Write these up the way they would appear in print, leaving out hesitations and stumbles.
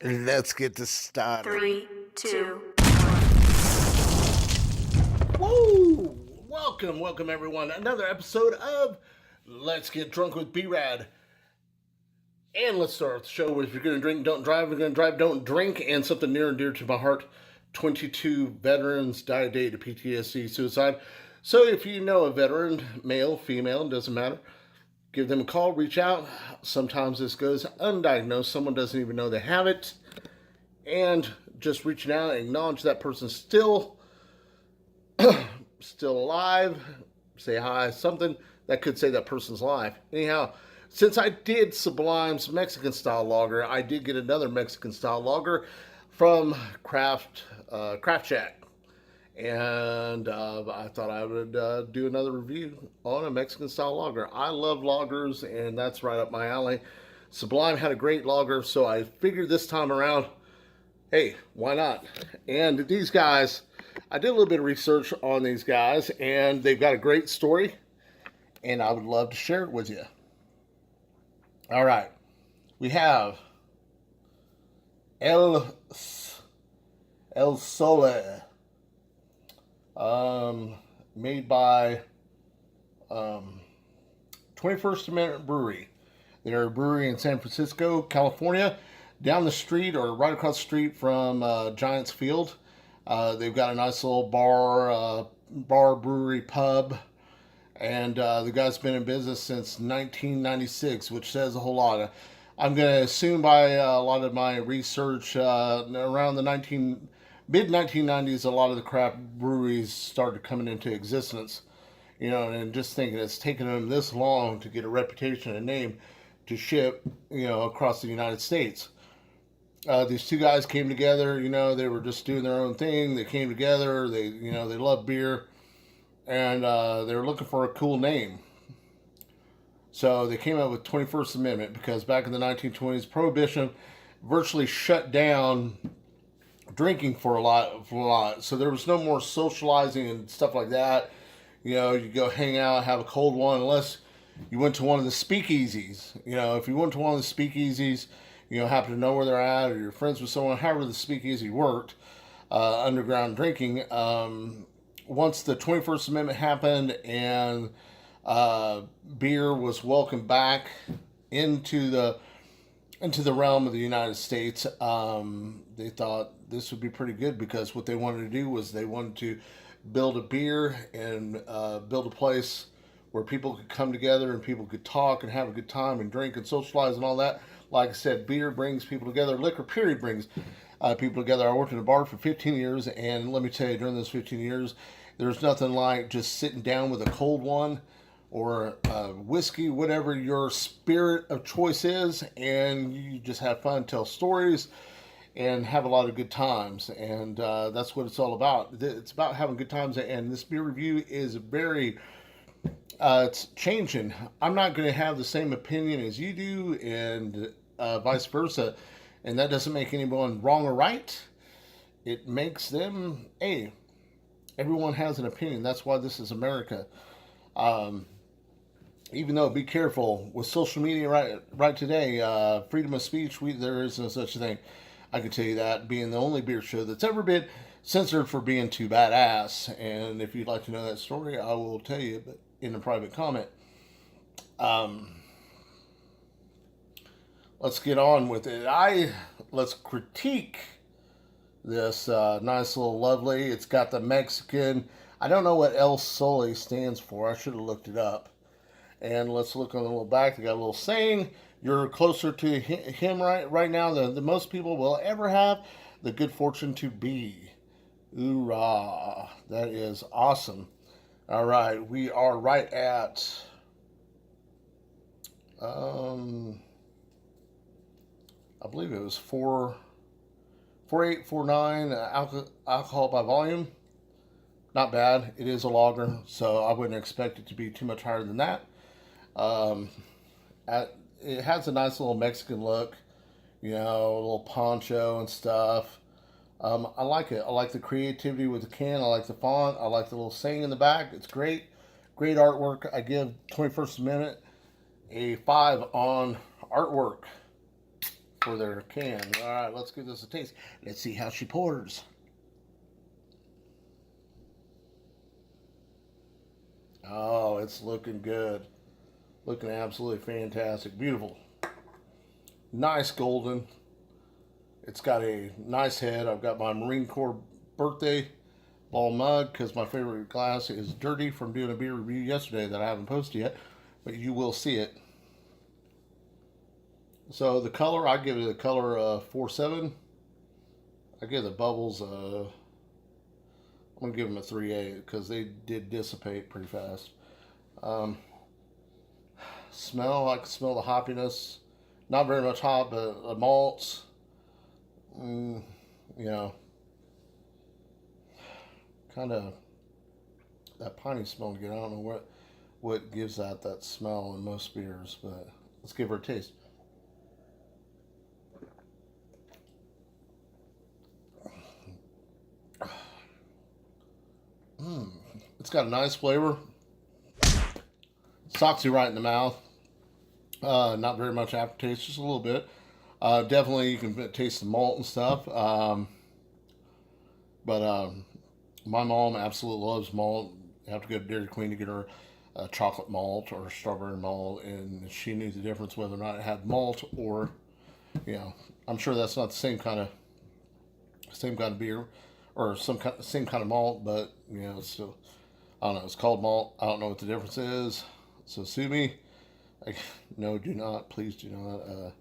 Let's get this started. 3, 2. Woo! Welcome everyone. Another episode of Let's Get Drunk with B-Rad. And let's start the show with if you're going to drink, don't drive. If you're going to drive, don't drink. And something near and dear to my heart, 22 veterans died a day to PTSD, suicide. So if you know a veteran, male, female, doesn't matter, give them a call, reach out. Sometimes this goes undiagnosed. Someone doesn't even know they have it. And just reaching out and acknowledge that person's still alive, say hi, something that could say that person's alive. Anyhow, since I did Sublime's Mexican style lager, I did get another Mexican style lager from Craft Shack, and I thought I would do another review on a Mexican style lager. I love lagers, and that's right up my alley. Sublime had a great lager, so I figured this time around, hey, why not? And these guys, I did a little bit of research on these guys, and they've got a great story, and I would love to share it with you. All right, we have El Sole, made by 21st Amendment Brewery. They're a brewery in San Francisco, California, down the street or right across the street from Giants Field. They've got a nice little bar, brewery, pub, and the guy's been in business since 1996, which says a whole lot. I'm going to assume by a lot of my research around the mid 1990s, a lot of the craft breweries started coming into existence. You know, and just thinking it's taken them this long to get a reputation and a name to ship, across the United States. These two guys came together. They were just doing their own thing. They came together. They love beer, and they were looking for a cool name. So they came up with 21st Amendment because back in the 1920s, Prohibition virtually shut down drinking for a lot. So there was no more socializing and stuff like that. You go hang out, have a cold one, unless you went to one of the speakeasies. If you went to one of the speakeasies, happen to know where they're at, or you're friends with someone, however the speakeasy worked, underground drinking. Once the 21st Amendment happened and beer was welcomed back into the realm of the United States, they thought this would be pretty good because what they wanted to do was they wanted to build a beer and build a place where people could come together and people could talk and have a good time and drink and socialize and all that. Like I said, beer brings people together. Liquor, period, brings people together. I worked in a bar for 15 years, and let me tell you, during those 15 years, there's nothing like just sitting down with a cold one or whiskey, whatever your spirit of choice is, and you just have fun, tell stories, and have a lot of good times. And that's what it's all about. It's about having good times, and this beer review is very it's changing. I'm not going to have the same opinion as you do, and vice versa. And that doesn't make anyone wrong or right. It makes them, hey, everyone has an opinion. That's why this is America. Um, Even though, be careful with social media right today, freedom of speech, there is no such thing. I can tell you that, being the only beer show that's ever been censored for being too badass. And if you'd like to know that story, I will tell you, but in a private comment. Um, let's get on with it. Let's critique this nice little lovely. It's got the Mexican. I don't know what El Sole stands for. I should have looked it up. And let's look on the little back. They got a little saying: "You're closer to him right now than most people will ever have the good fortune to be." Hoorah! That is awesome. All right, we are right at I believe it was 4.4849 alcohol by volume. Not bad. It is a lager, so I wouldn't expect it to be too much higher than that. Um, it has a nice little Mexican look, a little poncho and stuff. I like it. I like the creativity with the can. I like the font. I like the little saying in the back. It's great. Great artwork. I give 21st Amendment a 5 on artwork. for their can. All right, let's give this a taste. Let's see how she pours. Oh, it's looking good. Looking absolutely fantastic. Beautiful. Nice golden. It's got a nice head. I've got my Marine Corps birthday ball mug because my favorite glass is dirty from doing a beer review yesterday that I haven't posted yet, but you will see it. So the color, I give it a color 4.7. I give the bubbles, I'm going to give them a 3.8 because they did dissipate pretty fast. Smell, I can smell the hoppiness. Not very much hop, but malts. You know, kind of that piney smell again. I don't know what gives that smell in most beers, but let's give her a taste. It's got a nice flavor. Socks you right in the mouth. Not very much aftertaste, just a little bit. Definitely you can taste the malt and stuff. But my mom absolutely loves malt. You have to go to Dairy Queen to get her a chocolate malt or strawberry malt, and she knew the difference whether or not it had malt or, I'm sure that's not the same kind of beer or same kind of malt, but still, I don't know. It's called malt. I don't know what the difference is. So sue me. No, do not. Please do not.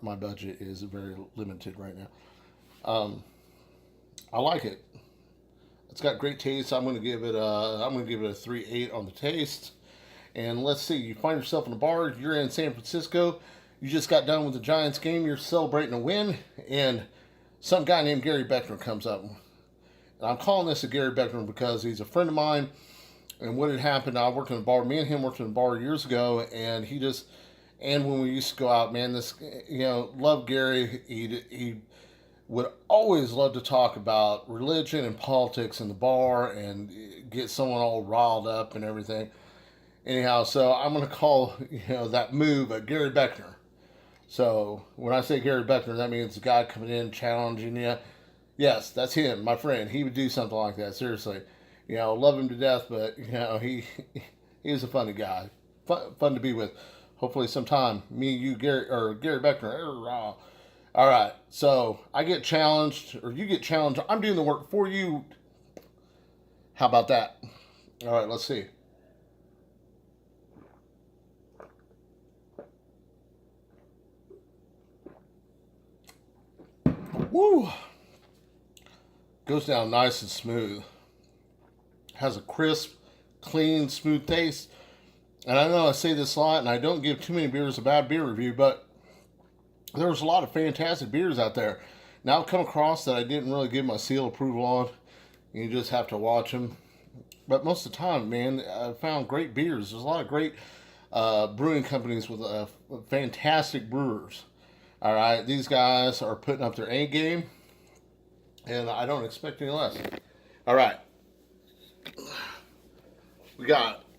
My budget is very limited right now. I like it. It's got great taste. I'm gonna give it a 3.8 on the taste. And let's see. You find yourself in a bar. You're in San Francisco. You just got done with the Giants game. You're celebrating a win, and some guy named Gary Beckner comes up. And I'm calling this a Gary Beckner because he's a friend of mine. And what had happened, I worked in a bar, me and him worked in a bar years ago, and and when we used to go out, man, love Gary. He would always love to talk about religion and politics in the bar and get someone all riled up and everything. Anyhow, so I'm going to call, that move a Gary Beckner. So when I say Gary Beckner, that means the guy coming in challenging you. Yes, that's him, my friend. He would do something like that, seriously. Love him to death, but he's a funny guy, fun to be with. Hopefully, sometime me, you, Gary Beckner. All right, so I get challenged, or you get challenged. I'm doing the work for you. How about that? All right, let's see. Woo! Goes down nice and smooth. Has a crisp, clean, smooth taste. And I know I say this a lot, and I don't give too many beers a bad beer review, but there's a lot of fantastic beers out there. Now I've come across that I didn't really give my seal approval on. You just have to watch them. But most of the time, man, I found great beers. There's a lot of great brewing companies with fantastic brewers. All right, these guys are putting up their A game, and I don't expect any less. All right.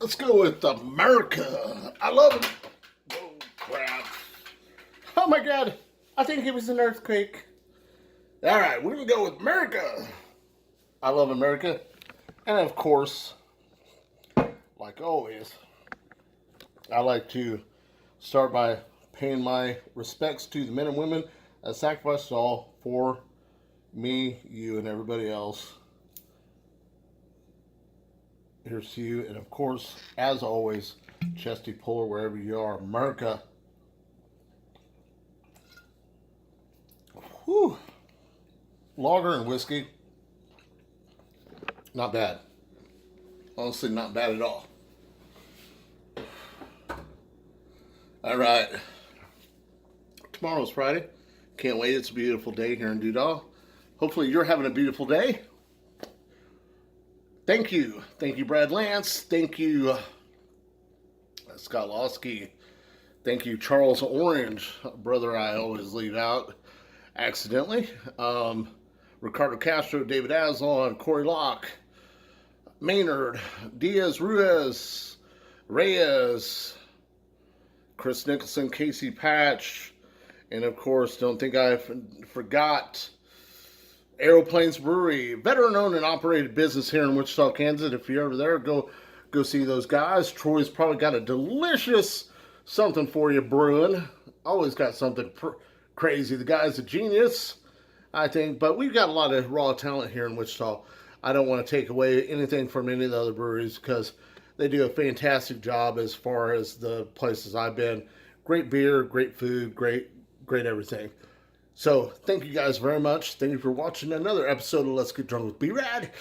Let's go with America. I love it. Oh, crap. Oh, my God. I think it was an earthquake. All right, we're going to go with America. I love America. And, of course, like always, I like to start by paying my respects to the men and women that sacrificed all for me, you, and everybody else. Here's to you, and of course, as always, Chesty Puller, wherever you are, America. Whew. Lager and whiskey, not bad. Honestly, not bad at all. All right. Tomorrow's Friday. Can't wait. It's a beautiful day here in Dudall. Hopefully, you're having a beautiful day. Thank you. Thank you, Brad Lance. Thank you, Scott Losky. Thank you, Charles Orange, brother I always leave out accidentally. Ricardo Castro, David Aslan, Corey Locke, Maynard, Diaz Ruiz, Reyes, Chris Nicholson, Casey Patch, And of course, don't think I forgot Aeroplanes Brewery, veteran owned and operated business here in Wichita, Kansas. If you're ever there, go see those guys. Troy's probably got a delicious something for you brewing. Always got something crazy. The guy's a genius, I think. But we've got a lot of raw talent here in Wichita. I don't want to take away anything from any of the other breweries because they do a fantastic job as far as the places I've been. Great beer, great food, great everything. So thank you guys very much. Thank you for watching another episode of Let's Get Drunk with B-Rad.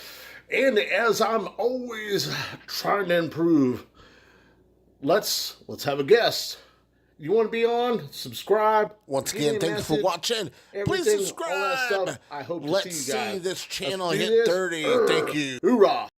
And as I'm always trying to improve, let's have a guest. You want to be on? Subscribe. Once again, thank you for watching. Please subscribe. I hope Let's to see you guys. This channel hit 30. Thank you. Hoorah.